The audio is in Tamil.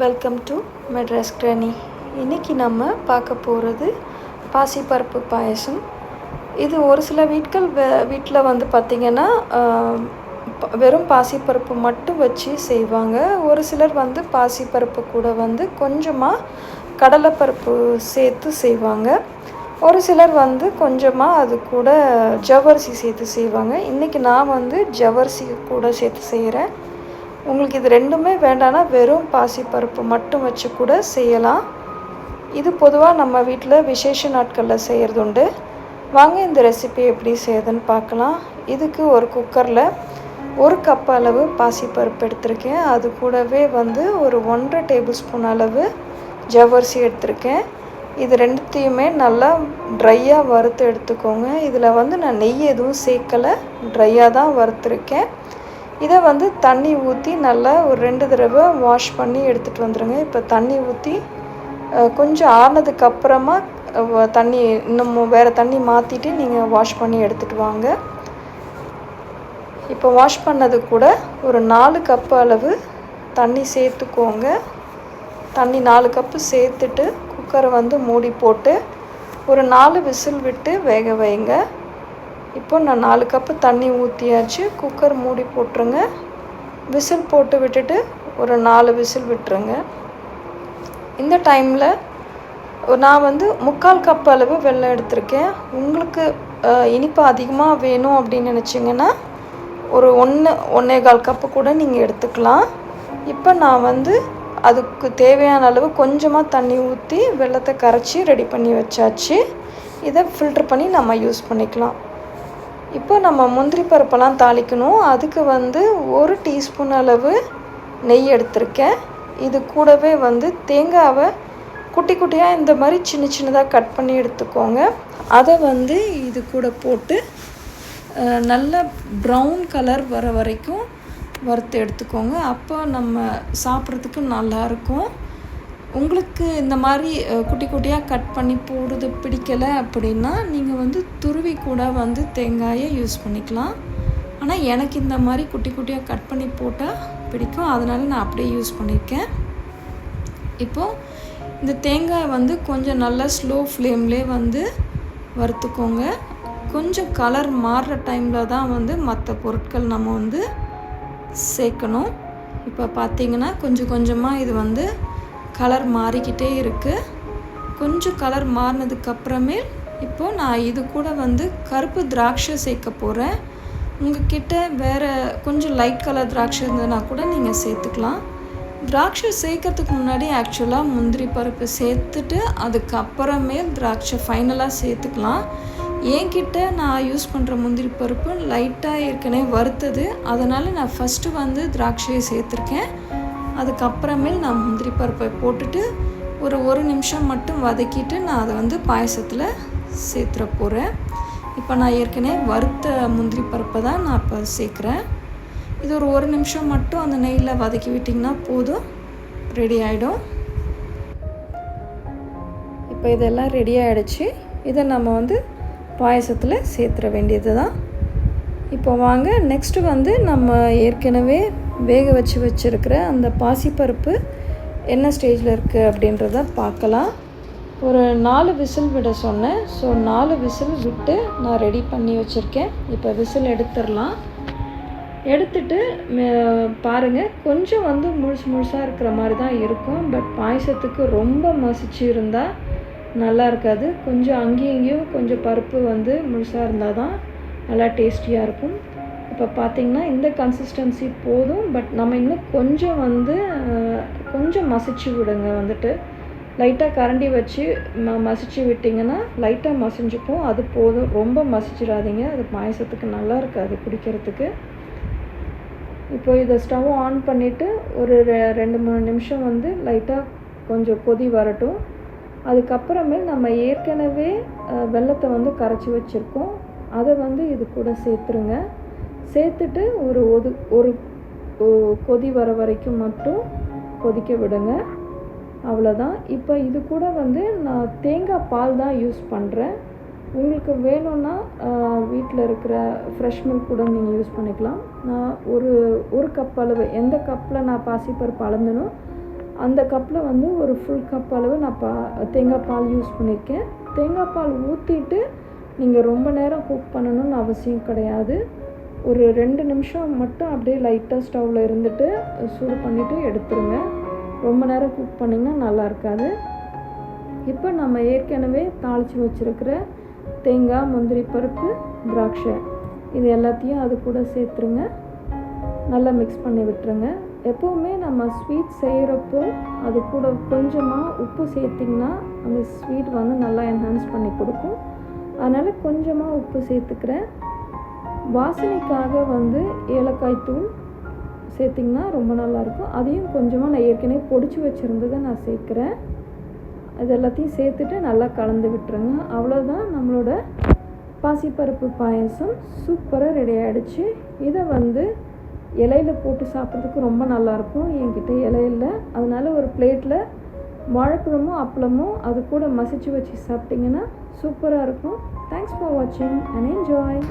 Welcome to Madras granny. இன்றைக்கி நம்ம பார்க்க போகிறது பாசிப்பருப்பு பாயசம். இது ஒரு சில வீட்டில் வந்து பார்த்திங்கன்னா வெறும் பாசிப்பருப்பு மட்டும் வச்சு செய்வாங்க. ஒரு சிலர் வந்து பாசிப்பருப்பு கூட வந்து கொஞ்சமாக கடலைப்பருப்பு சேர்த்து செய்வாங்க. ஒரு சிலர் வந்து கொஞ்சமாக அது கூட ஜவ்வரிசி சேர்த்து செய்வாங்க. இன்றைக்கி நான் வந்து ஜவ்வரிசி கூட சேர்த்து செய்கிறேன். உங்களுக்கு இது ரெண்டுமே வேண்டான்னா வெறும் பாசிப்பருப்பு மட்டும் வச்சு கூட செய்யலாம். இது பொதுவாக நம்ம வீட்டில் விசேஷ நாட்களில் செய்கிறது உண்டு. வாங்க இந்த ரெசிபி எப்படி செய்யுதுன்னு பார்க்கலாம். இதுக்கு ஒரு குக்கரில் 1 கப் அளவு பாசிப்பருப்பு எடுத்திருக்கேன். அது கூடவே வந்து ஒரு 1.5 டேபிள் ஸ்பூன் அளவு ஜவ்வரிசி எடுத்திருக்கேன். இது ரெண்டுத்தையுமே நல்லா ட்ரையாக வறுத்து எடுத்துக்கோங்க. இதில் வந்து நான் நெய் எதுவும் சேர்க்கலை, ட்ரையாக தான் வறுத்துருக்கேன். இதை வந்து தண்ணி ஊற்றி நல்லா ஒரு 2 தடவை வாஷ் பண்ணி எடுத்துகிட்டு வந்துடுங்க. இப்போ தண்ணி ஊற்றி கொஞ்சம் ஆறுனதுக்கப்புறமா தண்ணி இன்னும் வேறு தண்ணி மாற்றிட்டு நீங்கள் வாஷ் பண்ணி எடுத்துகிட்டு வாங்க. இப்போ வாஷ் பண்ணது கூட ஒரு 4 கப்பு அளவு தண்ணி சேர்த்துக்கோங்க. தண்ணி 4 கப்பு சேர்த்துட்டு குக்கரை வந்து மூடி போட்டு ஒரு 4 விசில் விட்டு வேக வைங்க. இப்போ நான் 4 கப்பு தண்ணி ஊற்றியாச்சு. குக்கர் மூடி போட்டுருங்க. விசில் போட்டு விட்டுட்டு ஒரு 4 விசில் விட்டுருங்க. இந்த டைமில் நான் வந்து 3/4 கப் அளவு வெல்லம் எடுத்திருக்கேன். உங்களுக்கு இனிப்பு அதிகமாக வேணும் அப்படின்னு நினச்சிங்கன்னா ஒரு 1.25 கப்பு கூட நீங்கள் எடுத்துக்கலாம். இப்போ நான் வந்து அதுக்கு தேவையான அளவு கொஞ்சமாக தண்ணி ஊற்றி வெல்லத்தை கரைச்சி ரெடி பண்ணி வச்சாச்சு. இதை ஃபில்ட்ரு பண்ணி நம்ம யூஸ் பண்ணிக்கலாம். இப்போ நம்ம முந்திரி பருப்பெல்லாம் தாளிக்கணும். அதுக்கு வந்து 1 டீஸ்பூன் அளவு நெய் எடுத்திருக்கேன். இது கூடவே வந்து தேங்காவை குட்டி குட்டியாக இந்த மாதிரி சின்ன சின்னதாக கட் பண்ணி எடுத்துக்கோங்க. அதை வந்து இது கூட போட்டு நல்ல ப்ரௌன் கலர் வர வரைக்கும் வறுத்து எடுத்துக்கோங்க. அப்போ நம்ம சாப்பிட்றதுக்கு நல்லாயிருக்கும். உங்களுக்கு இந்த மாதிரி குட்டி குட்டியாக கட் பண்ணி போடுறது பிடிக்கலை அப்படின்னா நீங்கள் வந்து துருவி கூட வந்து தேங்காயை யூஸ் பண்ணிக்கலாம். ஆனால் எனக்கு இந்த மாதிரி குட்டி குட்டியாக கட் பண்ணி போட்டால் பிடிக்கும், அதனால் நான் அப்படியே யூஸ் பண்ணியிருக்கேன். இப்போது இந்த தேங்காய் வந்து கொஞ்சம் நல்லா ஸ்லோ ஃப்ளேம்லேயே வந்து வறுத்துக்கோங்க. கொஞ்சம் கலர் மாறுற டைமில் தான் வந்து மற்ற பொருட்கள் நம்ம வந்து சேர்க்கணும். இப்போ பார்த்திங்கன்னா கொஞ்சம் கொஞ்சமாக இது வந்து கலர் மாறிக்கிட்டே இருக்குது. கொஞ்சம் கலர் மாறினதுக்கப்புறமே இப்போது நான் இது கூட வந்து கருப்பு திராட்சை சேர்க்க போகிறேன். உங்கள்கிட்ட வேறு கொஞ்சம் லைட் கலர் திராட்சை இருந்ததுன்னா கூட நீங்கள் சேர்த்துக்கலாம். திராட்சை சேர்க்கறதுக்கு முன்னாடி ஆக்சுவலாக முந்திரி பருப்பு சேர்த்துட்டு அதுக்கப்புறமே திராட்சை ஃபைனலாக சேர்த்துக்கலாம். என்கிட்ட நான் யூஸ் பண்ணுற முந்திரி பருப்பு லைட்டாக ஏற்கனவே வறுத்தது, அதனால் நான் ஃபஸ்ட்டு வந்து திராட்சையை சேர்த்துருக்கேன். அதுக்கப்புறமேல் நான் முந்திரி பருப்பை போட்டுட்டு ஒரு நிமிஷம் மட்டும் வதக்கிட்டு நான் அதை வந்து பாயசத்தில் சேர்த்துற போகிறேன். இப்போ நான் ஏற்கனவே வறுத்த முந்திரி பருப்பை தான் நான் இப்போ சேர்க்குறேன். இது ஒரு நிமிஷம் மட்டும் அந்த நெய்யில் வதக்கி விட்டிங்கன்னா போதும், ரெடி ஆகிடும். இப்போ இதெல்லாம் ரெடி ஆகிடுச்சு. இதை நம்ம வந்து பாயசத்தில் சேர்த்துற வேண்டியது தான். இப்போ வாங்க நெக்ஸ்ட்டு வந்து நம்ம ஏற்கனவே வேக வச்சுருக்கிற அந்த பாசிப்பருப்பு என்ன ஸ்டேஜில் இருக்குது அப்படின்றத பார்க்கலாம். ஒரு 4 விசில் விட சொன்னேன். ஸோ 4 விசில் விட்டு நான் ரெடி பண்ணி வச்சுருக்கேன். இப்போ விசில் எடுத்துடலாம். எடுத்துட்டு பாருங்கள், கொஞ்சம் வந்து முழுசாக இருக்கிற மாதிரி தான் இருக்கும். பட் பாயசத்துக்கு ரொம்ப மசிச்சு இருந்தால் நல்லா இருக்காது. கொஞ்சம் அங்கேயும் இங்கேயும் கொஞ்சம் பருப்பு வந்து முழுசாக இருந்தால் தான் நல்லா டேஸ்டியாக இருக்கும். இப்போ பார்த்திங்கன்னா இந்த கன்சிஸ்டன்சி போதும். பட் நம்ம இன்னும் கொஞ்சம் வந்து கொஞ்சம் மசிச்சு விடுங்க. வந்துட்டு லைட்டாக கரண்டி வச்சு மசிச்சு விட்டிங்கன்னா லைட்டாக மசிஞ்சுக்கும். அது போதும், ரொம்ப மசிச்சிடாதீங்க. அது பாயசத்துக்கு நல்லா இருக்காது குடிக்கிறதுக்கு. இப்போ இதை ஸ்டவ் ஆன் பண்ணிவிட்டு ஒரு 2-3 நிமிஷம் வந்து லைட்டாக கொஞ்சம் கொதி வரட்டும். அதுக்கப்புறமே நம்ம ஏற்கனவே வெல்லத்தை வந்து கரைச்சி வச்சுருக்கோம். அதை வந்து இது கூட சேர்த்துருங்க. சேர்த்துட்டு ஒரு கொதி வர வரைக்கும் மட்டும் கொதிக்க விடுங்க. அவ்வளோதான். இப்போ இது கூட வந்து நான் தேங்காய் பால் தான் யூஸ் பண்ணுறேன். உங்களுக்கு வேணும்னா வீட்டில் இருக்கிற ஃப்ரெஷ் மில்க் கூட நீங்கள் யூஸ் பண்ணிக்கலாம். நான் ஒரு கப் அளவு, எந்த கப்பில் நான் பாசிப்பருப்பு அளந்தனோ அந்த கப்பில் வந்து ஒரு ஃபுல் கப் அளவு நான் தேங்காய் பால் யூஸ் பண்ணியிருக்கேன். தேங்காய் பால் ஊற்றிட்டு நீங்கள் ரொம்ப நேரம் குக் பண்ணணும்னு அவசியம் கிடையாது. ஒரு 2 நிமிஷம் மட்டும் அப்படியே லைட்டாக ஸ்டவ்வில் இருந்துட்டு சூடு பண்ணிவிட்டு எடுத்துருங்க. ரொம்ப நேரம் குக் பண்ணிங்கன்னா நல்லா இருக்காது. இப்போ நம்ம ஏற்கனவே தாளித்து வச்சுருக்கிற தேங்காய், முந்திரி பருப்பு, திராட்சை இது எல்லாத்தையும் அது கூட சேர்த்துருங்க. நல்லா மிக்ஸ் பண்ணி விட்டுருங்க. எப்போவுமே நம்ம ஸ்வீட் செய்கிறப்போ அது கூட கொஞ்சமாக உப்பு சேர்த்திங்கன்னா அந்த ஸ்வீட் வந்து நல்லா என்ஹான்ஸ் பண்ணி கொடுக்கும். அதனால் கொஞ்சமாக உப்பு சேர்த்துக்கிறேன். வாசனைக்காக வந்து ஏலக்காய் தூள் சேர்த்திங்கன்னா ரொம்ப நல்லாயிருக்கும். அதையும் கொஞ்சமாக நான் ஏற்கனவே பொடிச்சு வச்சுருந்ததை நான் சேர்க்குறேன். இது எல்லாத்தையும் சேர்த்துட்டு நல்லா கலந்து விட்டுருங்க. அவ்வளோதான், நம்மளோட பாசிப்பருப்பு பாயசம் சூப்பராக ரெடி ஆகிடுச்சு. இதை வந்து இலையில் போட்டு சாப்பிட்றதுக்கு ரொம்ப நல்லாயிருக்கும். என்கிட்ட இலை இல்லை, அதனால் ஒரு பிளேட்டில் வாழைப்பழமும் அப்பளமும் அது கூட மசிச்சு வச்சு சாப்பிட்டிங்கன்னா சூப்பராக இருக்கும். தேங்க்ஸ் ஃபார் வாட்சிங் அண்ட் என்ஜாய்.